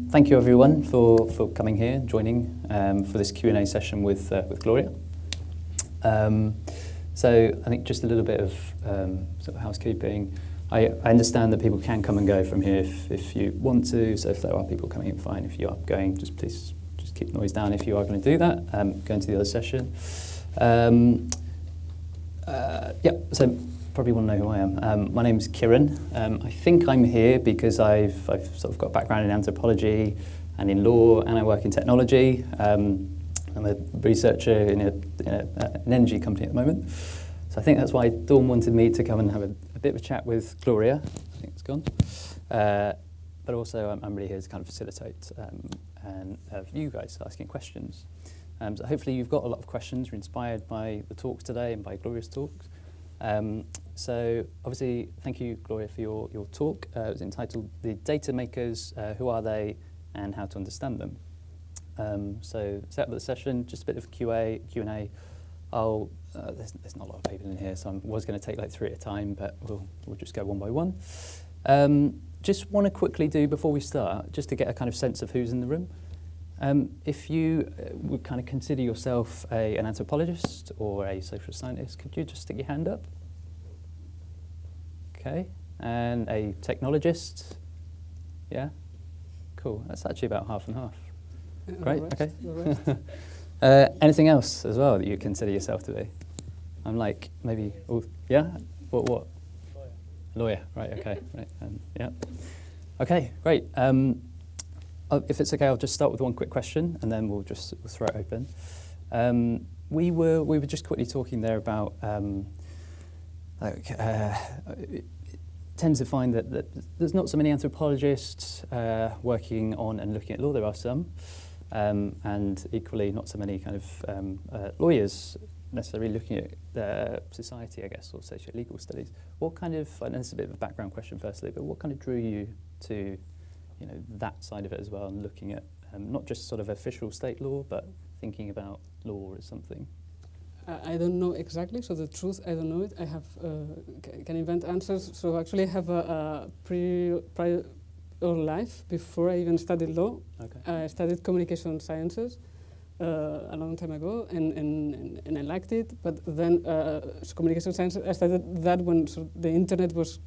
Thank you everyone for coming here and joining for this Q&A session with Gloria. So I think just a little bit of sort of housekeeping. I understand that people can come and go from here if you want to, so if there are people coming in, fine. If you are going, please keep the noise down if you are going to do that. Go into the other session. So probably want to know who I am. My name's Kieran. I think I'm here because I've sort of got a background in anthropology and in law, and I work in technology. I'm a researcher in an energy company at the moment. So I think that's why Dawn wanted me to come and have a bit of a chat with Gloria. I think it's gone. But also I'm really here to kind of facilitate and have you guys asking questions. So hopefully you've got a lot of questions. You're inspired by the talks today and by Gloria's talks. So obviously, thank you, Gloria, for your talk. It was entitled "The Data Makers: Who Are They and How to Understand Them." So set up the session, just a bit of Q&A. There's not a lot of people in here, so I was going to take like 3 at a time, but we'll just go one by one. Just want to quickly do before we start, just to get a kind of sense of who's in the room. If you would kind of consider yourself an anthropologist or a social scientist, could you just stick your hand up? Okay. And a technologist? Yeah? Cool. That's actually about half and half. Great, okay. Anything else as well that you consider yourself to be? I'm like, maybe, yeah? What? Lawyer, right, okay. Right, yeah. Okay, great. If it's okay, I'll just start with one quick question, and then we'll throw it open. We were just quickly talking there about tends to find that there's not so many anthropologists working on and looking at law. There are some, and equally not so many kind of lawyers necessarily looking at society, I guess, or socio-legal studies. What kind of, I know this is a bit of a background question firstly, but what kind of drew you to that side of it as well, and looking at not just sort of official state law, but thinking about law as something? I don't know exactly, so the truth, I don't know it. I have can invent answers. So actually I have a prior life before I even studied law. Okay. I studied communication sciences a long time ago, and I liked it. But then so communication sciences, I studied that when the internet was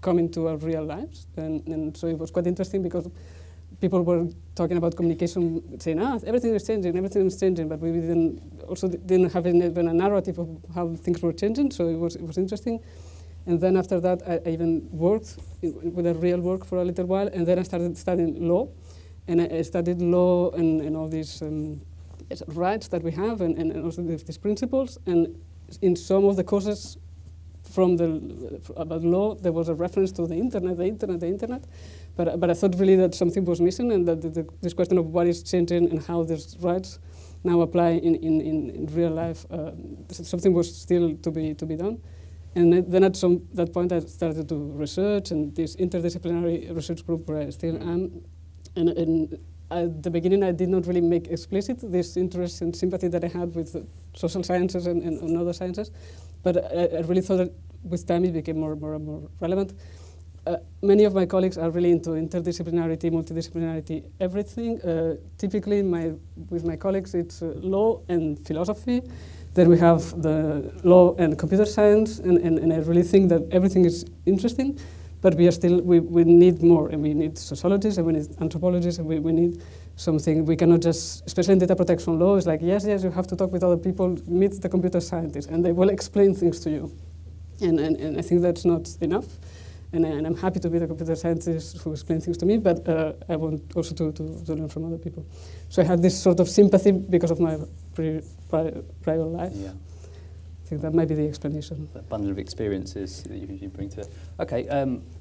coming to our real lives, and so it was quite interesting because people were talking about communication, saying, everything is changing, but we didn't have even a narrative of how things were changing, so it was interesting. And then after that, I even worked with a real work for a little while, and then I started studying law, and I studied law and all these rights that we have, and also these principles, and in some of the courses about law, there was a reference to the internet. But I thought really that something was missing, and that this question of what is changing and how these rights now apply in real life, something was still to be done. And then at that point, I started to research, and this interdisciplinary research group where I still am. And at the beginning, I did not really make explicit this interest and sympathy that I had with social sciences and other sciences. But I really thought that with time it became more and more relevant. Many of my colleagues are really into interdisciplinarity, multidisciplinarity, everything. Typically, with my colleagues, it's law and philosophy. Then we have the law and computer science, and I really think that everything is interesting, but we need more, and we need sociologists, and we need anthropologists, and we need something. We cannot just, especially in data protection law, it's like, yes, you have to talk with other people, meet the computer scientists, and they will explain things to you. And I think that's not enough. And I'm happy to be the computer scientist who explains things to me, but I want also to learn from other people. So I had this sort of sympathy because of my prior life. Yeah. I think that might be the explanation. The bundle of experiences that you bring to it. Okay,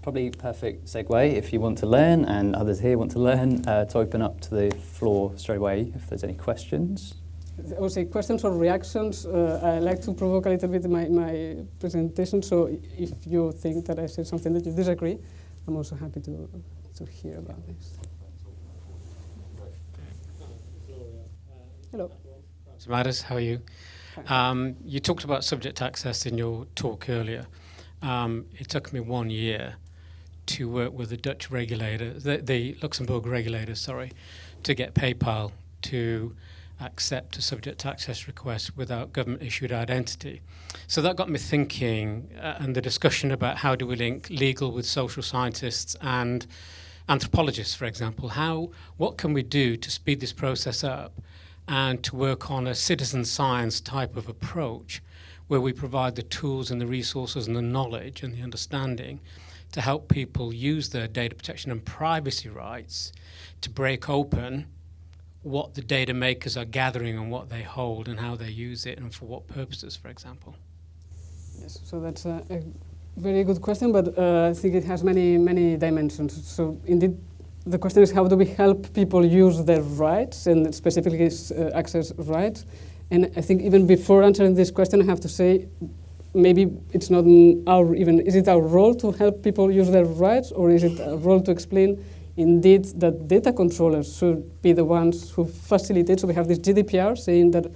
probably perfect segue if you want to learn, and others here want to learn, to open up to the floor straight away if there's any questions. I would say questions or reactions. I like to provoke a little bit my presentation, so if you think that I said something that you disagree, I'm also happy to hear about this. Hello. Maris, how are you? You talked about subject access in your talk earlier. It took me 1 year to work with the Dutch regulator, the Luxembourg regulator, sorry, to get PayPal to accept a subject access request without government-issued identity. So that got me thinking, and the discussion about how do we link legal with social scientists and anthropologists, for example. What can we do to speed this process up and to work on a citizen science type of approach where we provide the tools and the resources and the knowledge and the understanding to help people use their data protection and privacy rights to break open what the data makers are gathering and what they hold and how they use it and for what purposes, for example? Yes, so that's a very good question, but I think it has many dimensions. So indeed, the question is how do we help people use their rights and specifically access rights? And I think even before answering this question, I have to say maybe it's not is it our role to help people use their rights, or is it our role to explain indeed that data controllers should be the ones who facilitate? So we have this GDPR saying that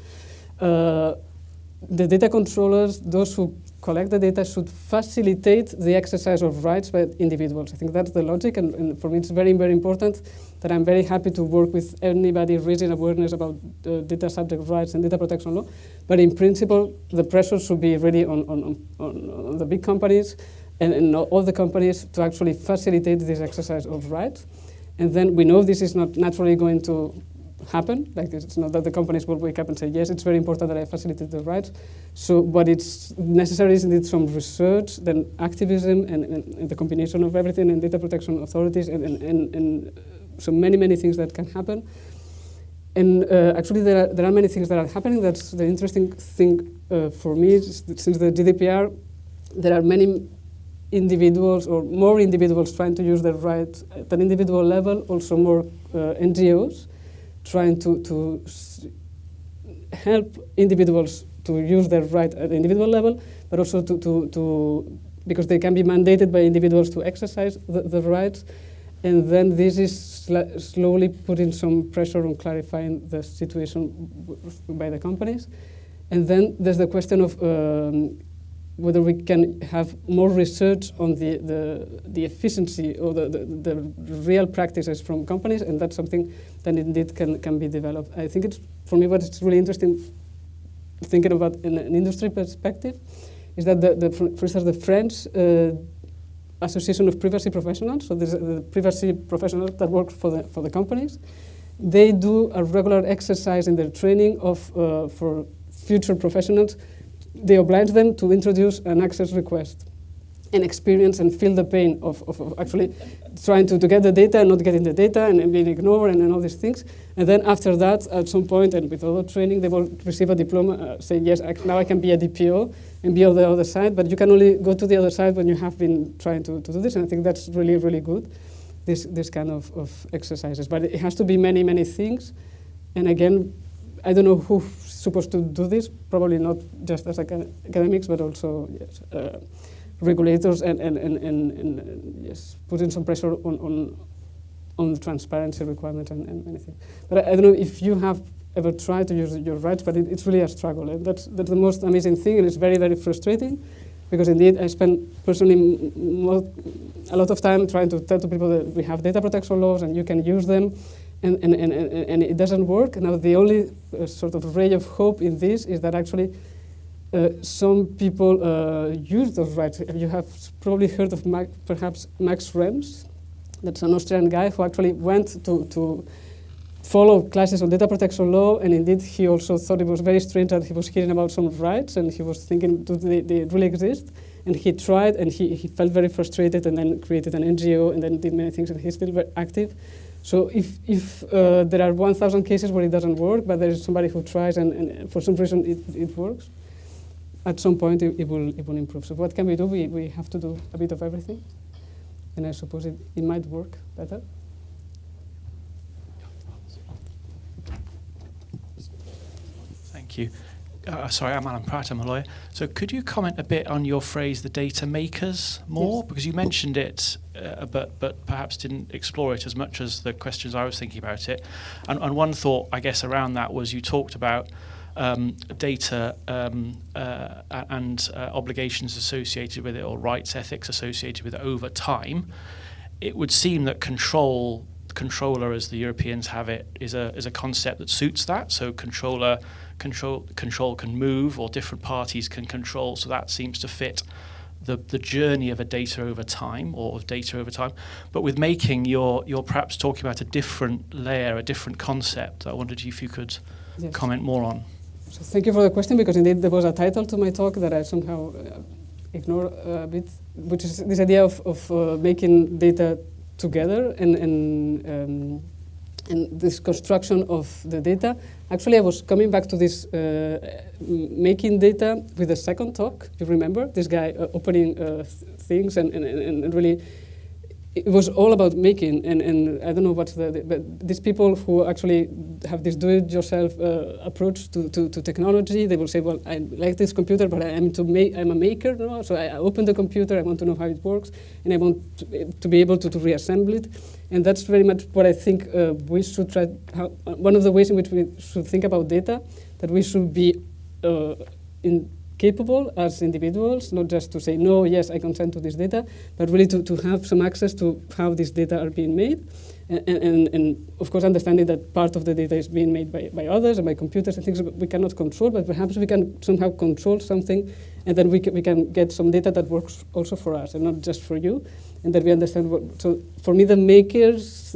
the data controllers, those who collect the data, should facilitate the exercise of rights by individuals. I think that's the logic, and for me it's very, very important that I'm very happy to work with anybody raising awareness about data subject rights and data protection law. But in principle, the pressure should be really on the big companies and all the companies to actually facilitate this exercise of rights. And then we know this is not naturally going to happen. Like, it's not that the companies will wake up and say, yes, it's very important that I facilitate the rights. So what it's necessary is indeed some research, then activism, and the combination of everything, and data protection authorities, and so many things that can happen. And actually there are many things that are happening. That's the interesting thing for me, is that since the GDPR, there are many individuals or more individuals trying to use their rights at an individual level, also more NGOs trying to help individuals to use their right at the individual level, but also because they can be mandated by individuals to exercise the rights. And then this is slowly putting some pressure on clarifying the situation by the companies. And then there's the question of whether we can have more research on the efficiency or the real practices from companies, and that's something that indeed can be developed. I think for me what is really interesting thinking about in an industry perspective is that for instance the French Association of Privacy Professionals, so there's the privacy professionals that work for the companies, they do a regular exercise in their training of for future professionals. They oblige them to introduce an access request and experience and feel the pain of actually trying to get the data and not getting the data and being ignored and all these things. And then after that, at some point, and with other training, they will receive a diploma saying, yes, now I can be a DPO and be on the other side, but you can only go to the other side when you have been trying to do this. And I think that's really, really good, this kind of exercises. But it has to be many things. And again, I don't know who's supposed to do this, probably not just as academics, but also yes, regulators and yes, putting some pressure on the transparency requirements and many things. But I don't know if you have ever tried to use your rights, but it's really a struggle. And that's the most amazing thing, and it's very, very frustrating, because indeed I spend personally a lot of time trying to tell to people that we have data protection laws and you can use them, and it doesn't work. Now the only sort of ray of hope in this is that actually some people use those rights. You have probably heard of perhaps Max Schrems. That's an Austrian guy who actually went to follow classes on data protection law, and indeed he also thought it was very strange that he was hearing about some rights, and he was thinking, do they really exist? And he tried, and he felt very frustrated, and then created an NGO, and then did many things, and he's still very active. So if there are 1,000 cases where it doesn't work, but there is somebody who tries, and for some reason it works, at some point it will improve. So what can we do? We have to do a bit of everything, and I suppose it might work better. Thank you. Sorry, I'm Alan Pratt, I'm a lawyer. So could you comment a bit on your phrase, the data makers, more? Yes. Because you mentioned it, but perhaps didn't explore it as much as the questions I was thinking about it. And one thought, I guess, around that was you talked about data and obligations associated with it, or rights ethics associated with it over time, it would seem that controller, as the Europeans have it, is a concept that suits that. So control can move, or different parties can control. So that seems to fit the journey of a data over time, or of data over time. But with making, you're perhaps talking about a different layer, a different concept. I wondered if you could comment more on. So thank you for the question, because indeed there was a title to my talk that I somehow ignore a bit, which is this idea of making data together and this construction of the data. Actually, I was coming back to this making data with a second talk. You remember this guy opening things and really, it was all about making. And I don't know what's but these people who actually have this do-it-yourself approach to technology, they will say, well, I like this computer, but I'm a maker, no? So I open the computer, I want to know how it works, and I want to be able to reassemble it. And that's very much what I think we should try. One of the ways in which we should think about data, that we should be capable as individuals, not just to say, no, yes, I consent to this data, but really to have some access to how these data are being made. And of course, understanding that part of the data is being made by others and by computers and things we cannot control, but perhaps we can somehow control something, and then we can get some data that works also for us and not just for you, and that we understand what. So for me, the maker's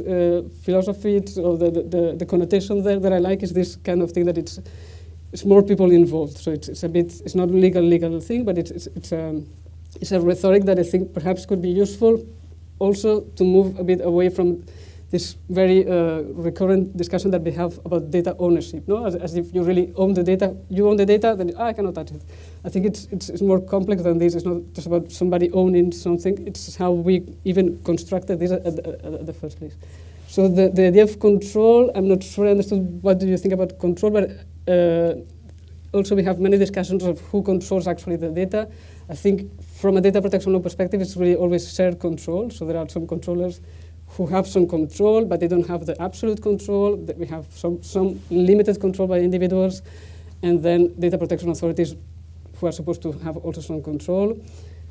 philosophy, or the connotation there that I like, is this kind of thing that it's more people involved. So it's not a legal thing, but it's a rhetoric that I think perhaps could be useful also to move a bit away from this very recurrent discussion that we have about data ownership, no? As if you really own the data. You own the data, then I cannot touch it. I think it's more complex than this. It's not just about somebody owning something. It's how we even constructed this at the first place. So the idea of control, I'm not sure I understood what do you think about control, but also we have many discussions of who controls actually the data. I think from a data protection law perspective, it's really always shared control. So there are some controllers who have some control, but they don't have the absolute control. That we have some limited control by individuals, and then data protection authorities who are supposed to have also some control.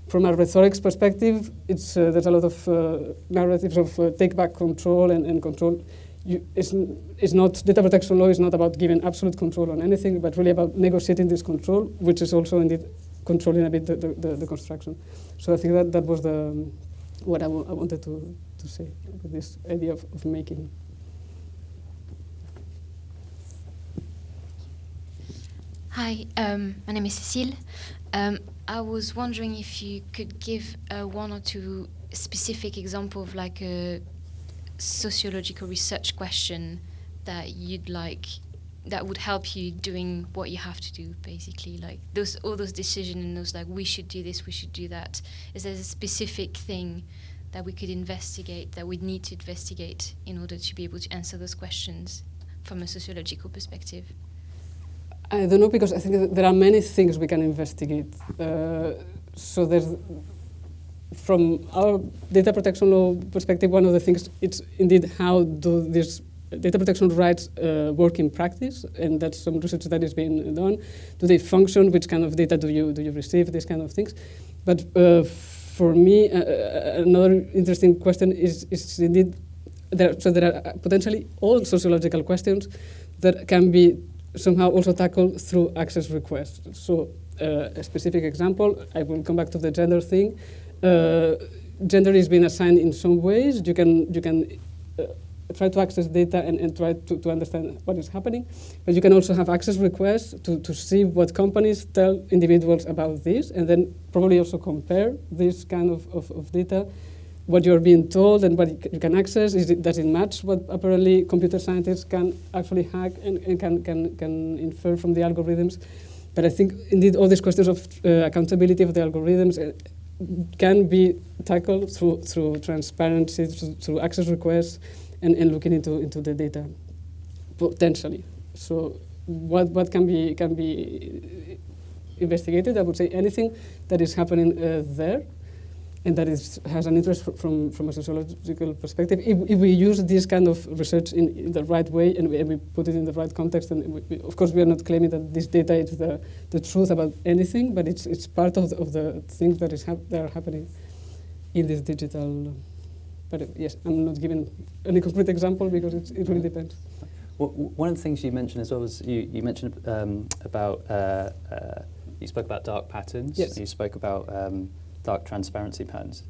From a rhetorics perspective, there's a lot of narratives of take back control and control. It's not, data protection law is not about giving absolute control on anything, but really about negotiating this control, which is also indeed controlling a bit the construction. So I think that was what I wanted to say with this idea of making. Hi, my name is Cécile. I was wondering if you could give one or two specific example of like a sociological research question that you'd like, that would help you doing what you have to do, basically, like all those decisions and those like, we should do this, we should do that. Is there a specific thing that we could investigate, that we'd need to investigate in order to be able to answer those questions from a sociological perspective? I don't know, because I think that there are many things we can investigate. So there's, from our data protection law perspective, one of the things, it's indeed how do these data protection rights work in practice, and that's some research that is being done. Do they function? Which kind of data do you receive? These kind of things. But for me, another interesting question is indeed, there are potentially all sociological questions that can be somehow also tackled through access requests. So a specific example, I will come back to the gender thing. Gender is being assigned in some ways. You can try to access data and try to understand what is happening. But you can also have access requests to see what companies tell individuals about this, and then probably also compare this kind of data, what you're being told and what you can access. Does it match what apparently computer scientists can actually hack and can infer from the algorithms? But I think indeed all these questions of accountability of the algorithms can be tackled through transparency, through access requests, and looking into the data potentially. So what can be investigated? I would say anything that is happening there. and that has an interest from a sociological perspective. If we use this kind of research in the right way and we put it in the right context, and of course we are not claiming that this data is the truth about anything, but it's part of the things that are happening in this digital. But yes, I'm not giving any concrete example because it really depends. Well, one of the things you mentioned as well was you mentioned about you spoke about dark patterns. Yes. You spoke about dark transparency patterns.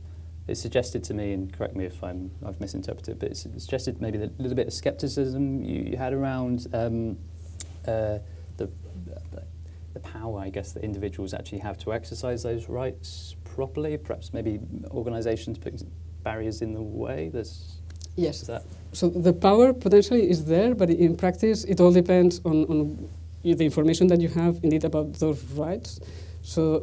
It suggested to me, and correct me if I've misinterpreted, but it suggested maybe a little bit of skepticism you had around the power, I guess, that individuals actually have to exercise those rights properly. Perhaps maybe organisations putting barriers in the way. Yes. So the power potentially is there, but in practice it all depends on the information that you have indeed about those rights. So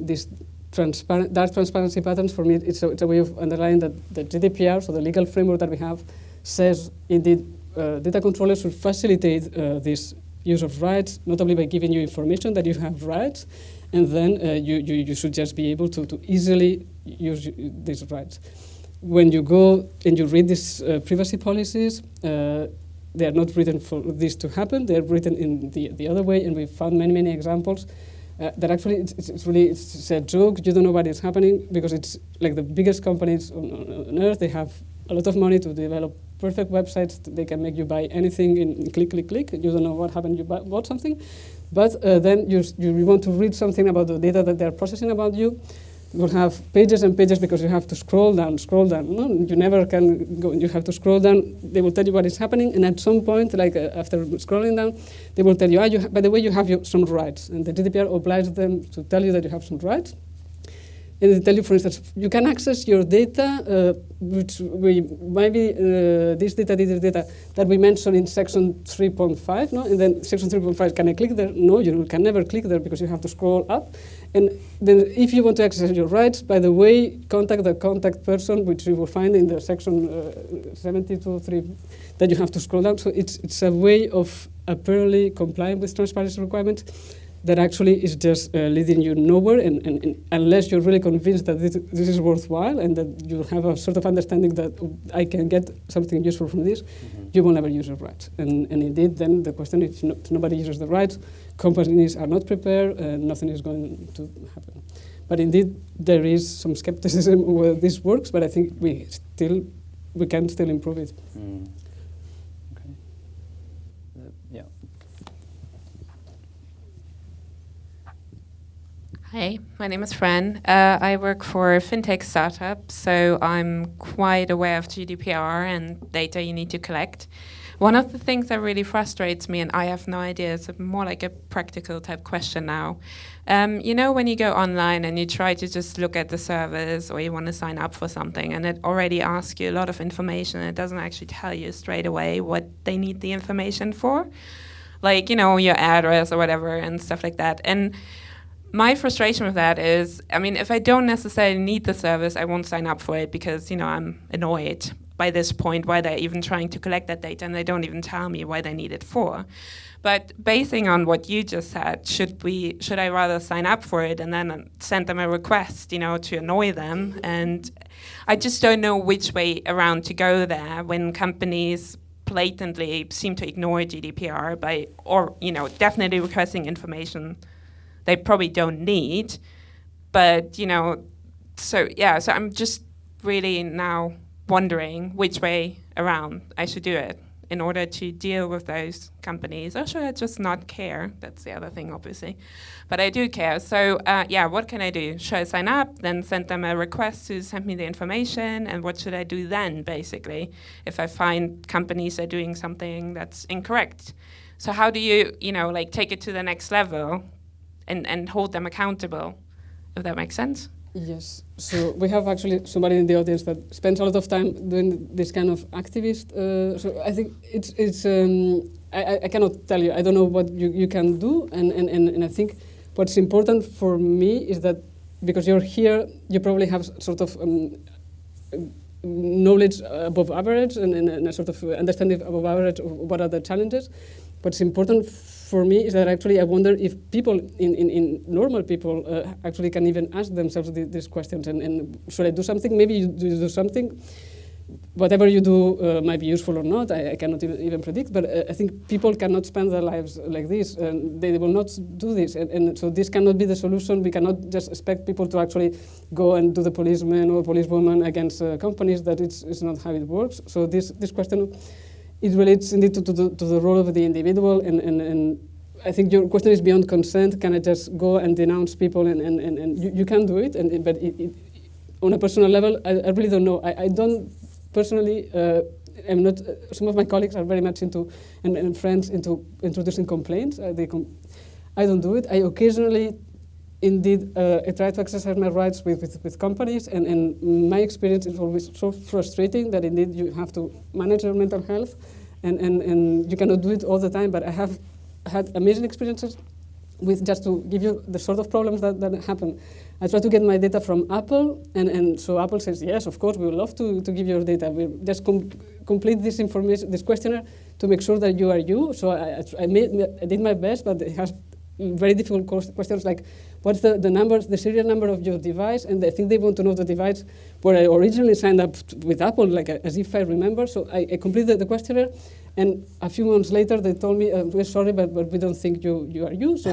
this dark transparency patterns, for me, it's a way of underlying that the GDPR, so the legal framework that we have, says indeed data controllers should facilitate this use of rights, notably by giving you information that you have rights, and then you should just be able to easily use these rights. When you go and you read these privacy policies, they are not written for this to happen. They are written in the other way, and we found many examples that actually it's a joke. You don't know what is happening because it's like the biggest companies on earth. They have a lot of money to develop perfect websites. They can make you buy anything in click. You don't know what happened. You bought something, but then you want to read something about the data that they're processing about you. You will have pages and pages because you have to scroll down. No, you never can go. You have to scroll down. They will tell you what is happening, and at some point, like after scrolling down, they will tell you, by the way, you have some rights. And the GDPR obliges them to tell you that you have some rights. And they tell you, for instance, you can access your data, which maybe this data that we mentioned in section 3.5, no? And then section 3.5, can I click there? No, you can never click there because you have to scroll up. And then if you want to access your rights, by the way, contact the contact person, which you will find in the section 72.3, that you have to scroll down. So it's a way of apparently complying with transparency requirements that actually is just leading you nowhere, and unless you're really convinced that this is worthwhile and that you have a sort of understanding that I can get something useful from this, you will never use your rights. And indeed, then the question is, if nobody uses the rights, companies are not prepared, nothing is going to happen. But indeed, there is some skepticism whether this works, but I think we can still improve it. Okay. Yeah. Hi, my name is Fran. I work for a fintech startup, so I'm quite aware of GDPR and data you need to collect. One of the things that really frustrates me, and I have no idea, it's more like a practical type question now. You know, when you go online and you try to just look at the service or you want to sign up for something and it already asks you a lot of information and it doesn't actually tell you straight away what they need the information for, like, you know, your address or whatever and stuff like that. And my frustration with that is, I mean, if I don't necessarily need the service, I won't sign up for it because, you know, I'm annoyed by this point why they're even trying to collect that data and they don't even tell me why they need it for. But basing on what you just said, should I rather sign up for it and then send them a request, you know, to annoy them? And I just don't know which way around to go there when companies blatantly seem to ignore GDPR or, you know, definitely requesting information they probably don't need, but, you know, so I'm just really now wondering which way around I should do it in order to deal with those companies, or should I just not care? That's the other thing, obviously, but I do care. So, what can I do? Should I sign up, then send them a request to send me the information, and what should I do then, basically, if I find companies are doing something that's incorrect? So how do you, you know, like take it to the next level and hold them accountable, if that makes sense? Yes. So we have actually somebody in the audience that spends a lot of time doing this kind of activist. So I think it's I cannot tell you. I don't know what you can do, and I think what's important for me is that because you're here, you probably have sort of knowledge above average and a sort of understanding above average of what are the challenges. What's important for me is that actually I wonder if people, in normal people, actually can even ask themselves these questions. And should I do something? Maybe you do something. Whatever you do might be useful or not, I cannot even predict, but I think people cannot spend their lives like this, and they will not do this. And so this cannot be the solution. We cannot just expect people to actually go and do the policeman or policewoman against companies. That it's not how it works. So this question, it relates indeed to the role of the individual, and I think your question is beyond consent. Can I just go and denounce people? And you can do it, but on a personal level, I really don't know. I don't personally, I'm not. Some of my colleagues are very much into, and friends into introducing complaints. I don't do it. I occasionally, indeed, I try to exercise my rights with companies, and my experience is always so frustrating that indeed you have to manage your mental health, and you cannot do it all the time. But I have had amazing experiences with, just to give you the sort of problems that happen. I try to get my data from Apple, and so Apple says, yes, of course, we would love to give your data. We just complete this information, this questionnaire, to make sure that you are you. So I did my best, but it has very difficult questions like, what's the serial number of your device? And I think they want to know the device where I originally signed up with Apple, like as if I remember. So I completed the questionnaire, and a few months later they told me, we're sorry, but we don't think you are you. So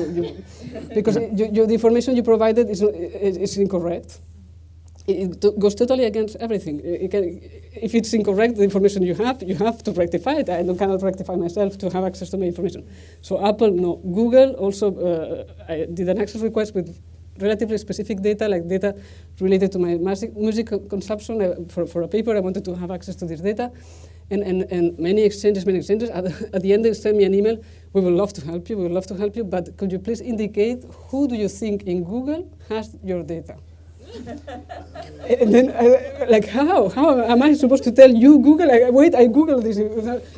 because the information you provided is incorrect. It goes totally against everything. If it's incorrect, the information you have to rectify it. I cannot rectify myself to have access to my information. So Apple, no. Google also, I did an access request with relatively specific data, like data related to my music consumption. For a paper, I wanted to have access to this data. And many exchanges. At the end, they send me an email. We would love to help you, but could you please indicate who do you think in Google has your data? And then, how am I supposed to tell you, Google? Wait, I Googled this.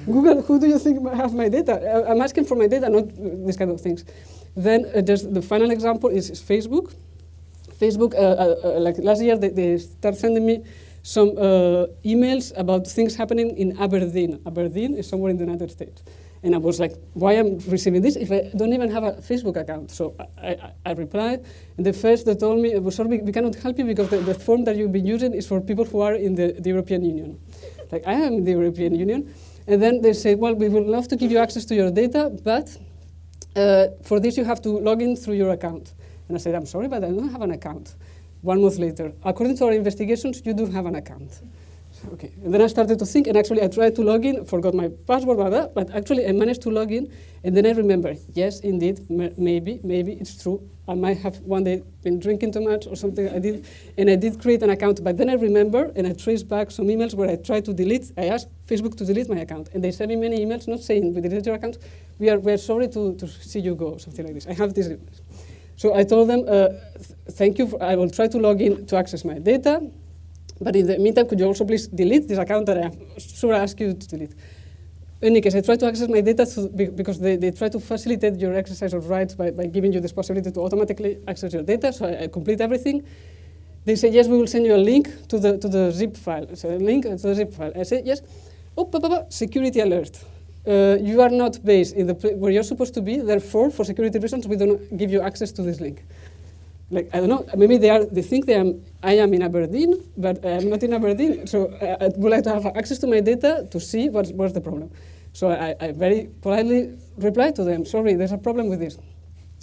Google, who do you think has my data? I'm asking for my data, not these kind of things. Then there's the final example is Facebook. Facebook, like last year, they started sending me some emails about things happening in Aberdeen. Aberdeen is somewhere in the United States. And I was like, why am I receiving this if I don't even have a Facebook account? So I replied, and the first they told me, sorry, we cannot help you because the form that you've been using is for people who are in the European Union. Like, I am in the European Union. And then they said, well, we would love to give you access to your data, but for this you have to log in through your account. And I said, I'm sorry, but I don't have an account. 1 month later, according to our investigations, you do have an account. Okay, and then I started to think, and actually I tried to log in, forgot my password, but actually I managed to log in, and then I remember, yes, indeed, maybe it's true. I might have one day been drinking too much or something. I did create an account, but then I remember, and I traced back some emails where I tried to delete. I asked Facebook to delete my account, and they sent me many emails, not saying we deleted your account. We're sorry to see you go, something like this. I have this. So I told them, thank you. I will try to log in to access my data. But in the meantime, could you also please delete this account that I'm sure I asked you to delete? In any case, I try to access my data because they try to facilitate your exercise of rights by giving you this possibility to automatically access your data. So I complete everything. They say, yes, we will send you a link to the zip file. So a link to the zip file. I say, yes. Oh, security alert. You are not based in the place where you're supposed to be. Therefore, for security reasons, we don't give you access to this link. Like, I don't know, maybe they think I am in Aberdeen, but I'm not in Aberdeen. So I would like to have access to my data to see what's the problem. So I very politely replied to them, sorry, there's a problem with this.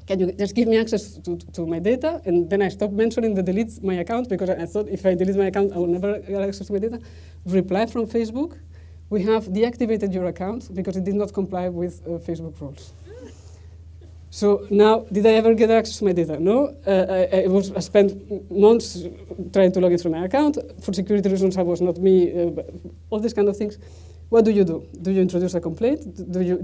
Can you just give me access to my data? And then I stopped mentioning the delete my account because I thought if I delete my account, I will never get access to my data. Reply from Facebook, we have deactivated your account because it did not comply with Facebook rules. So now, did I ever get access to my data? No. I spent months trying to log in through my account. For security reasons, I was not me, all these kind of things. What do? Do you introduce a complaint? Do you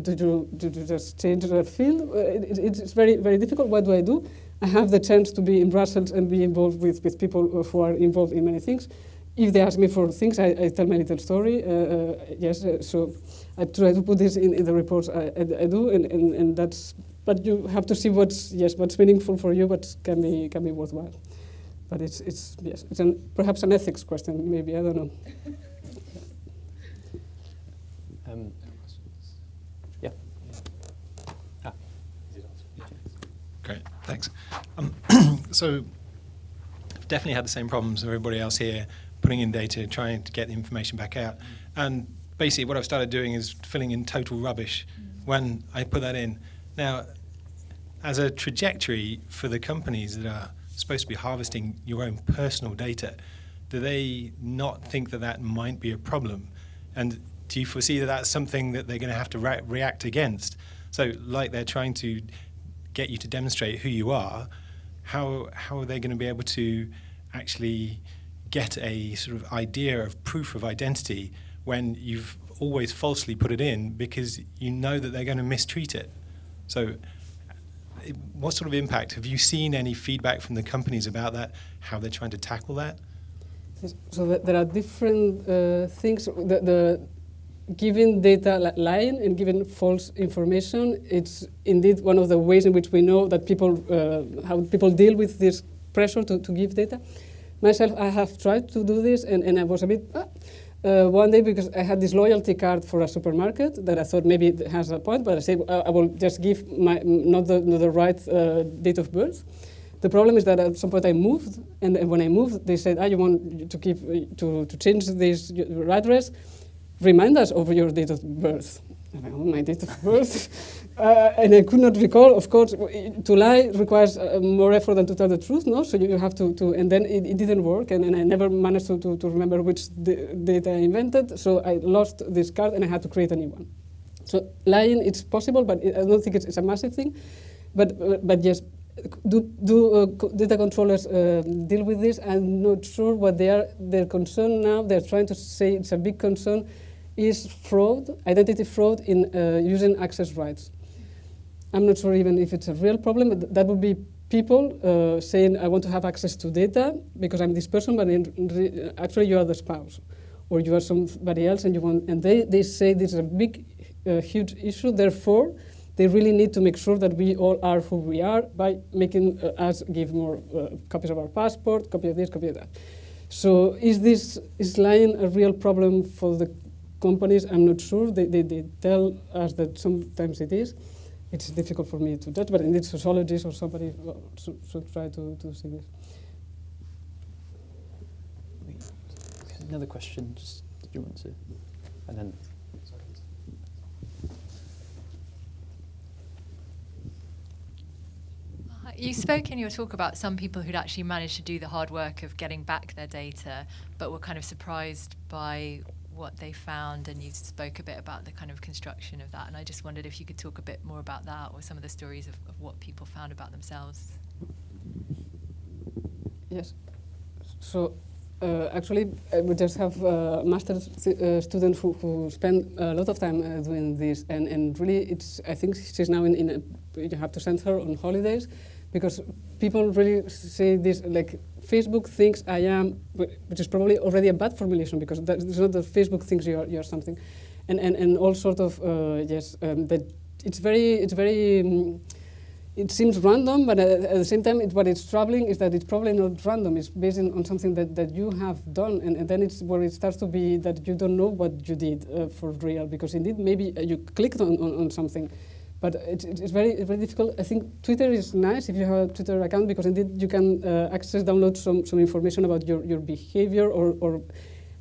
just change the field? It's very, very difficult. What do? I have the chance to be in Brussels and be involved with people who are involved in many things. If they ask me for things, I tell my little story. Yes, so I try to put this in the reports I do, and that's. But you have to see what's meaningful for you, what can be worthwhile. But it's perhaps an ethics question, maybe, I don't know. Yeah. Thanks. So I've definitely had the same problems as everybody else here, putting in data, trying to get the information back out. And basically what I've started doing is filling in total rubbish when I put that in. Now, as a trajectory for the companies that are supposed to be harvesting your own personal data, do they not think that that might be a problem? And do you foresee that that's something that they're going to have to react against? So like they're trying to get you to demonstrate who you are, how are they going to be able to actually get a sort of idea of proof of identity when you've always falsely put it in because you know that they're going to mistreat it? So what sort of impact? Have you seen any feedback from the companies about that, how they're trying to tackle that? So there are different things. The giving data lying and giving false information, it's indeed one of the ways in which we know that people, how people deal with this pressure to give data. Myself, I have tried to do this, and I was a bit, one day because I had this loyalty card for a supermarket that I thought maybe it has a point, but I said I will just give my not the right date of birth. The problem is that at some point I moved, and when I moved, they said, you want to keep to change this your address, remind us of your date of birth. And I, my date of birth, and I could not recall. Of course, to lie requires more effort than to tell the truth, no? So you have to and then it didn't work, and I never managed to remember which date I invented. So I lost this card, and I had to create a new one. So lying, it's possible, but I don't think it's a massive thing. But yes. Do data controllers deal with this? I'm not sure what their concern now. They're trying to say it's a big concern is fraud, identity fraud in using access rights. I'm not sure even if it's a real problem, but that would be people saying, I want to have access to data because I'm this person, but actually you are the spouse, or you are somebody else, and you want. And they say this is a big, huge issue. Therefore, they really need to make sure that we all are who we are by making us give more copies of our passport, copy of this, copy of that. So is lying a real problem for the companies? I'm not sure. They tell us that sometimes it is. It's difficult for me to judge, but indeed sociologists or somebody should try to see this. Another question, just did you want to? And then. You spoke in your talk about some people who'd actually managed to do the hard work of getting back their data, but were kind of surprised by what they found, and you spoke a bit about the kind of construction of that. And I just wondered if you could talk a bit more about that, or some of the stories of what people found about themselves. Yes. So actually, we just have a master's student who spent a lot of time doing this, and really, I think she's now you have to send her on holidays, because people really say this, like, Facebook thinks I am, which is probably already a bad formulation, because it's not that Facebook thinks you're something, and all sort of that it's very it seems random, but at the same time, what it's troubling is that it's probably not random. It's based on something that you have done, and then it's where it starts to be that you don't know what you did for real, because indeed maybe you clicked on something. But it's very difficult. I think Twitter is nice if you have a Twitter account, because indeed you can download some information about your behavior, or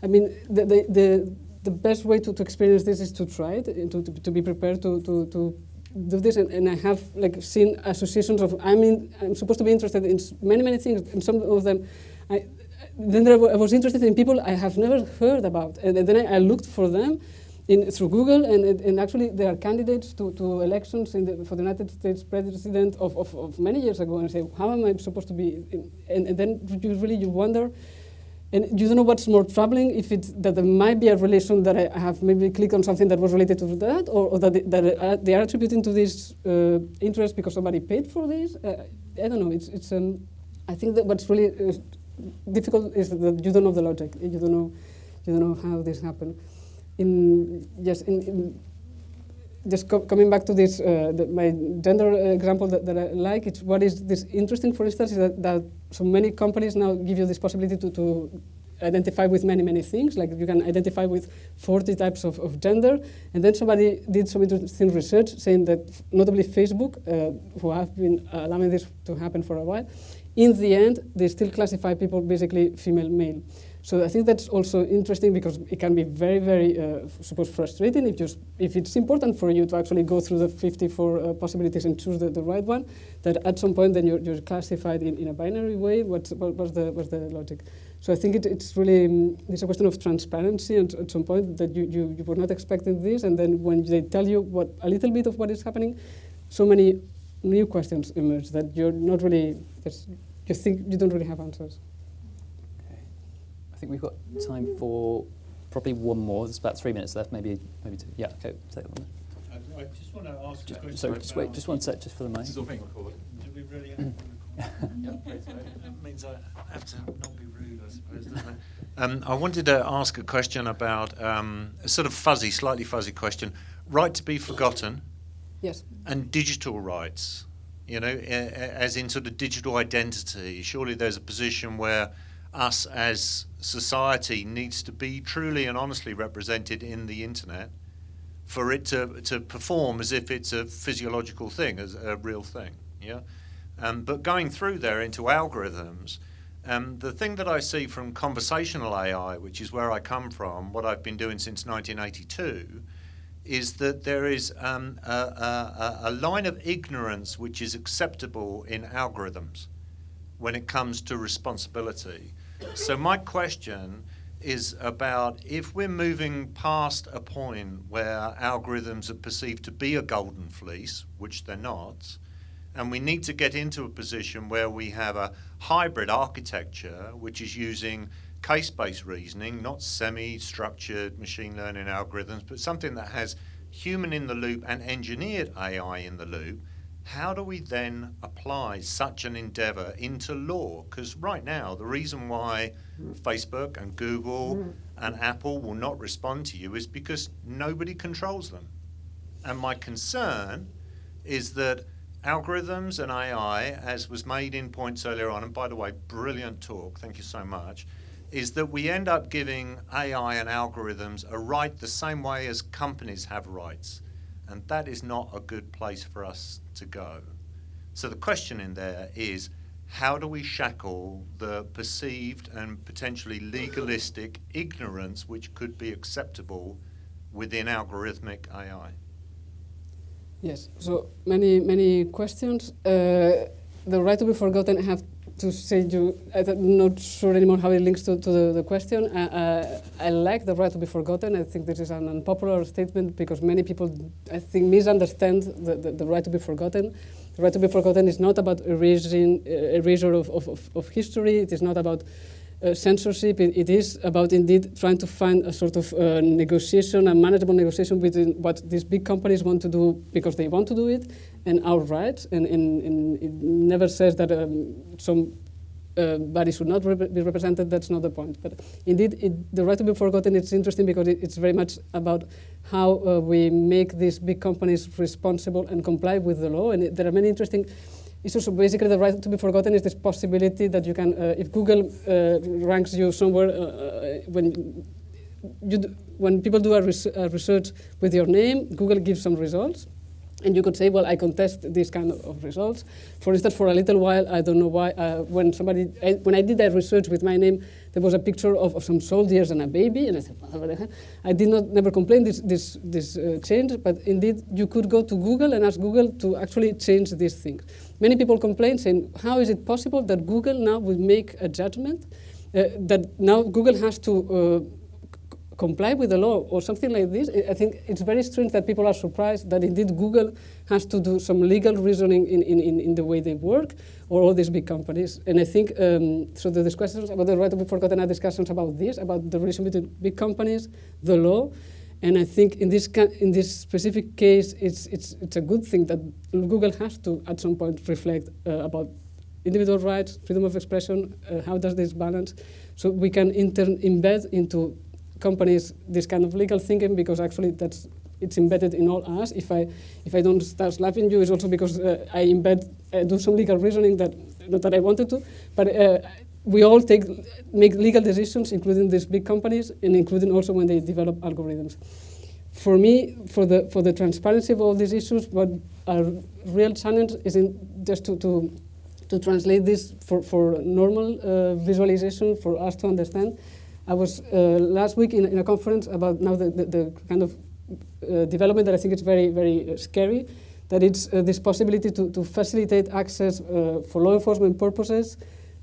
I mean, the best way to experience this is to try it, to be prepared to do this. And I have seen associations of, I'm supposed to be interested in many things, and some of them, I was interested in people I have never heard about, and then I looked for them through Google, and actually there are candidates to elections for the United States president of many years ago, and I say, how am I supposed to be? And then you wonder, and you don't know what's more troubling, if it's that there might be a relation that I have maybe clicked on something that was related to that, or that they are attributing to this interest because somebody paid for this. I don't know. It's I think that what's really difficult is that you don't know the logic. You don't know how this happened. Coming back to this, my gender example that I like, what is this interesting, for instance, is that so many companies now give you this possibility to identify with many, many things. Like you can identify with 40 types of gender. And then somebody did some interesting research saying that, notably Facebook, who have been allowing this to happen for a while, in the end, they still classify people basically female, male. So I think that's also interesting because it can be very, very, suppose frustrating if it's important for you to actually go through the 54 possibilities and choose the right one, that at some point then you're classified in a binary way. What's the logic? So I think it's really, it's a question of transparency and at some point that you were not expecting this, and then when they tell you a little bit of what is happening, so many new questions emerge that you're not really, you think you don't really have answers. I think we've got time for probably one more. There's about 3 minutes left, maybe two. Yeah, okay, take that one. I just want to ask a question. Sorry, just wait, just one sec, just for the mic. This is all being recorded. Do we really have to record? Yeah, great. That means I have to not be rude, I suppose, doesn't it? I wanted to ask a question about a sort of slightly fuzzy question. Right to be forgotten. Yes. And digital rights, as in sort of digital identity. Surely there's a position where us as society needs to be truly and honestly represented in the internet for it to perform as if it's a physiological thing, as a real thing. Yeah. But going through there into algorithms, the thing that I see from conversational AI, which is where I come from, what I've been doing since 1982, is that there is a line of ignorance which is acceptable in algorithms when it comes to responsibility. So my question is about if we're moving past a point where algorithms are perceived to be a golden fleece, which they're not, and we need to get into a position where we have a hybrid architecture which is using case-based reasoning, not semi-structured machine learning algorithms, but something that has human in the loop and engineered AI in the loop. How do we then apply such an endeavor into law? Because right now, the reason why Facebook and Google and Apple will not respond to you is because nobody controls them. And my concern is that algorithms and AI, as was made in points earlier on, and by the way, brilliant talk, thank you so much, is that we end up giving AI and algorithms a right the same way as companies have rights. And that is not a good place for us to go. So the question in there is, how do we shackle the perceived and potentially legalistic ignorance which could be acceptable within algorithmic AI? Yes, so many questions. The right to be forgotten, I have to say I'm not sure anymore how it links to the question. I like the right to be forgotten. I think this is an unpopular statement because many people, I think, misunderstand the right to be forgotten. The right to be forgotten is not about erasure of history. It is not about censorship. It is about indeed trying to find a sort of negotiation, a manageable negotiation between what these big companies want to do because they want to do it and our rights. And it never says that some body should not be represented. That's not the point. But indeed, the right to be forgotten is interesting because it's very much about how we make these big companies responsible and comply with the law. And there are many interesting issues. So basically, the right to be forgotten is this possibility that you can, if Google ranks you somewhere, when people do a research with your name, Google gives some results. And you could say, well, I contest these kind of results. For instance, for a little while, I don't know why, when I did that research with my name, there was a picture of some soldiers and a baby, and I said, well, I did never complain this change, but indeed, you could go to Google and ask Google to actually change these things. Many people complain, saying, how is it possible that Google now will make a judgment that now Google has to comply with the law or something like this? I think it's very strange that people are surprised that indeed Google has to do some legal reasoning in the way they work, or all these big companies. And I think, so the discussions about the right to be forgotten are discussions about this, about the relation between big companies, the law. And I think in this specific case, it's a good thing that Google has to, at some point, reflect about individual rights, freedom of expression, how does this balance? So we can embed into companies this kind of legal thinking, because actually it's embedded in all us. If I don't start slapping you, it's also because I do some legal reasoning that not that I wanted to, but we all make legal decisions, including these big companies, and including also when they develop algorithms. For me, for the transparency of all these issues, what a real challenge is just to translate this for normal visualization for us to understand. I was last week in a conference about now the kind of development that I think is very, very scary, that it's this possibility to facilitate access for law enforcement purposes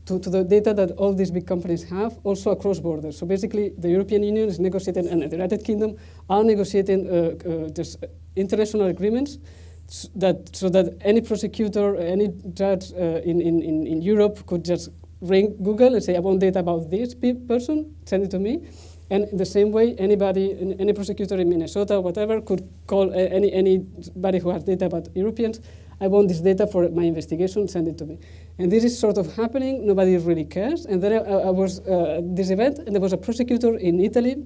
to the data that all these big companies have, also across borders. So basically, the European Union is negotiating, and the United Kingdom are negotiating just international agreements so that any prosecutor, any judge in Europe could just ring Google and say, I want data about this person, send it to me. And in the same way, anybody, any prosecutor in Minnesota, whatever, could call anybody who has data about Europeans. I want this data for my investigation, send it to me. And this is sort of happening, nobody really cares. And then I was at this event, and there was a prosecutor in Italy,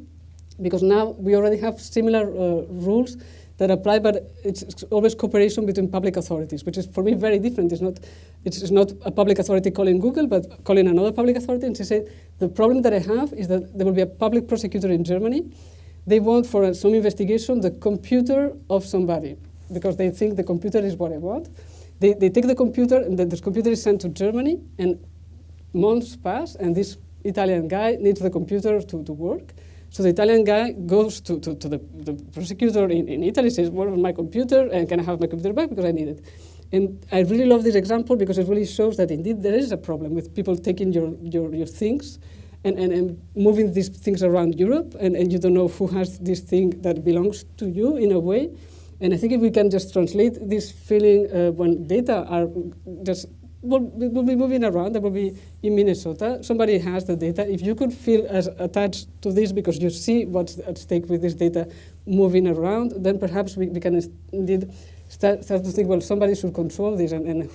because now we already have similar rules that apply, but it's always cooperation between public authorities, which is for me very different. It's not a public authority calling Google, but calling another public authority. And she said, the problem that I have is that there will be a public prosecutor in Germany. They want for some investigation the computer of somebody, because they think the computer is what I want. They take the computer, and this computer is sent to Germany, and months pass, and this Italian guy needs the computer to work. So the Italian guy goes to the prosecutor in Italy, says, where's my computer, and can I have my computer back because I need it? And I really love this example because it really shows that indeed there is a problem with people taking your things and moving these things around Europe, and you don't know who has this thing that belongs to you in a way. And I think if we can just translate this feeling when data are just will be moving around, that will be in Minnesota, somebody has the data. If you could feel as attached to this because you see what's at stake with this data moving around, then perhaps we can indeed start to think, well, somebody should control this, and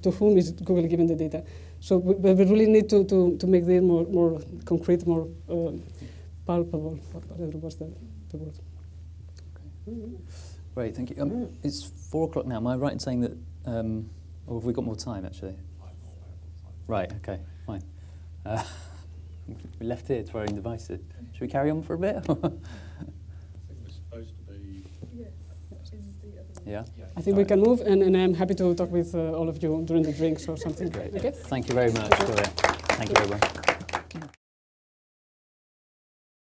to whom is Google giving the data? So we really need to make this more concrete, more palpable. What's the word? Okay. Great, thank you. It's 4 o'clock now. Am I right in saying that, or have we got more time, actually? Right, okay, fine. We're left here throwing devices. Should we carry on for a bit? I think we're supposed to be... Yeah? I think we can move, and I'm happy to talk with all of you during the drinks or something. Great. Okay? Thank you very much, Gloria. Thank you, everyone.